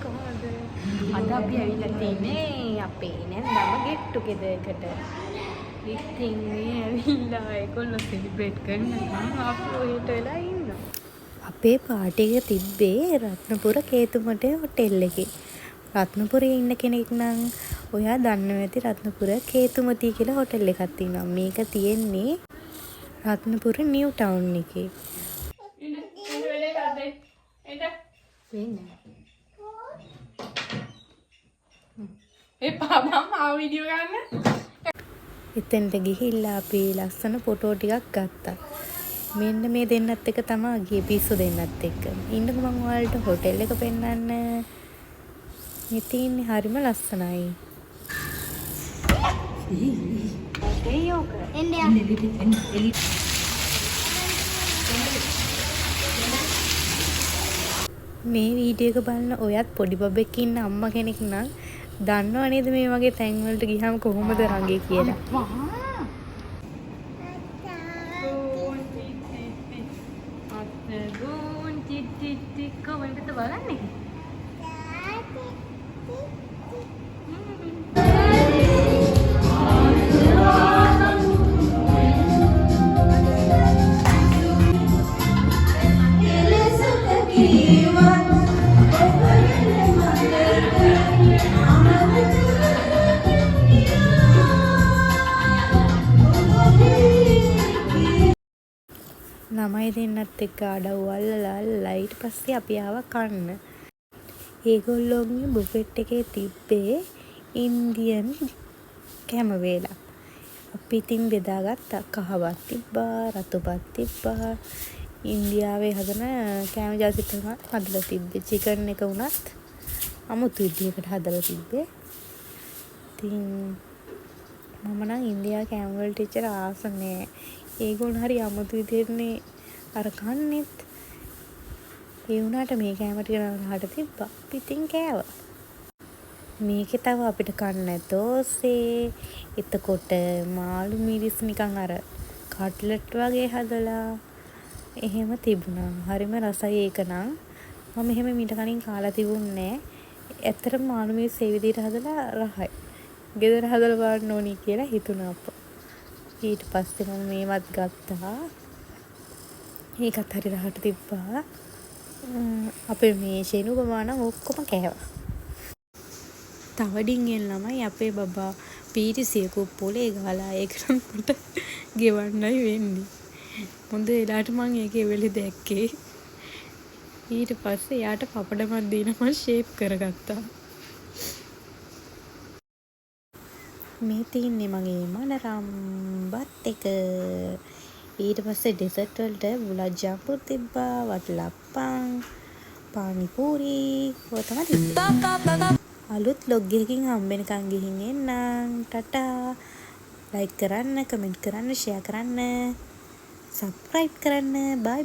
කොහොමද? අද අපි ඇවිල්ලා තින්නේ අපේ නෑදෑම get together එකට. ඉතින් මේ ඇවිල්ලා ඒගොල්ලෝ සෙලිබ්‍රේට් කරනවා අපි ඔහෙට වෙලා ඉන්නවා. අපේ පාටි එක තිබ්බේ රත්නපුර කේතුමඩේ හොටෙල් එකේ. රත්නපුරේ ඉන්න කෙනෙක් නම් ඔයා දන්නවා ඇති රත්නපුර කේතුමති කියලා හොටෙල් එකක් තියෙනවා. මේක තියෙන්නේ රත්නපුර නිව් ටවුන් එකේ. එතෙන්ට ගිහිල්ලා අපි ලස්සන ෆොටෝ ටිකක් ගත්තා. මෙන්න මේ දෙන්නත් එක තමයි ගියේ පිස්සු දෙන්නත් එක්ක. ඉන්නකො මම ඔයාලට හොටෙල් එක පෙන්නන්න. මේ තියෙන්නේ හරිම ලස්සනයි. මේ වීඩියෝ එක බලන ඔයත් පොඩි බබෙක් ඉන්න අම්මා කෙනෙක් නම් දන්නව නේද මේ වගේ තැන් වලට ගියාම කොහොමද රඟේ කියලා. කොහොමද බලන්නේ? ළමයි දෙන්නත් එක්ක අඩව් අල්ලලා ඊට පස්සේ අපි ආවා කන්න. ඒගොල්ලෝගේ බුෆෙට් එකේ තිබ්බේ ඉන්දියන් කැම වේලක්. අපි ඉතින් බෙදාගත්තා. කහවත් තිබ්බා, රතුපත් තිබ්බා. ඉන්දියාවේ හදන කෑම ජාති තුනක් හදලා තිබ්බේ. චිකන් එක උනත් අමුතු විදිහකට හදලා තිබ්බේ. ඉතින් මම නම් ඉන්දියාවේ කෑම වලට එච්චර ආස නෑ. ඒගොල්ලෝ හරි අමුතු විදිහටනේ අර කන්නේත්. ඒ වුණාට මේ කෑම ටික නරහට තිබ්බා. අපි ඉතින් කෑවා. මේකේ තව අපිට කන්න දෝසේ, එතකොට මාළු මිරිස් නිකන් අර කට්ලට් වගේ හදලා එහෙම තිබුණා. හරිම රසයි ඒක නම්. මම එහෙම මීට කලින් කාලා තිබුණේ නෑ. ඇත්තටම මාළු මිරිස් ඒ විදිහට හදලා රහයි. ගෙදර හදලා බලන්න ඕනි කියලා හිතුණා අප්පා. ඊට පස්සේ මම මේවත් ගත්තා. ඒකත් හරි රහට තිබ්බා. අපේ මේෂේ නුඹවා නම් ඔක්කොම කෑවා. තව ඩිංගෙන් ළමයි අපේ බබා පීරිසියකුත් පොලේ ගහලා ඒකට මට ගෙවන්නයි වෙන්නේ. හොඳ වෙලාවට මම ඒකේ වෙලෙ දැක්කේ. ඊට පස්සේ යාට පපඩමක් දීලා මම ෂේප් කරගත්තා. මේ තින්නේ මගේ මනරම් බත් එක. ඊට පස්සේ ඩෙසර්ට් වලට බුලත් ජාම්පුර් තිබ්බා, වටලප්පන්, පානිපූරි ඔය තමයි තිබ්බේ. අලුත් vlog එකකින් හම්බෙනකන් ගිහින් එන්නම්. ටටා. ලයික් කරන්න, කමෙන්ට් කරන්න, ෂෙයා කරන්න, සබ්ස්ක්‍රයිබ් කරන්න. බයි.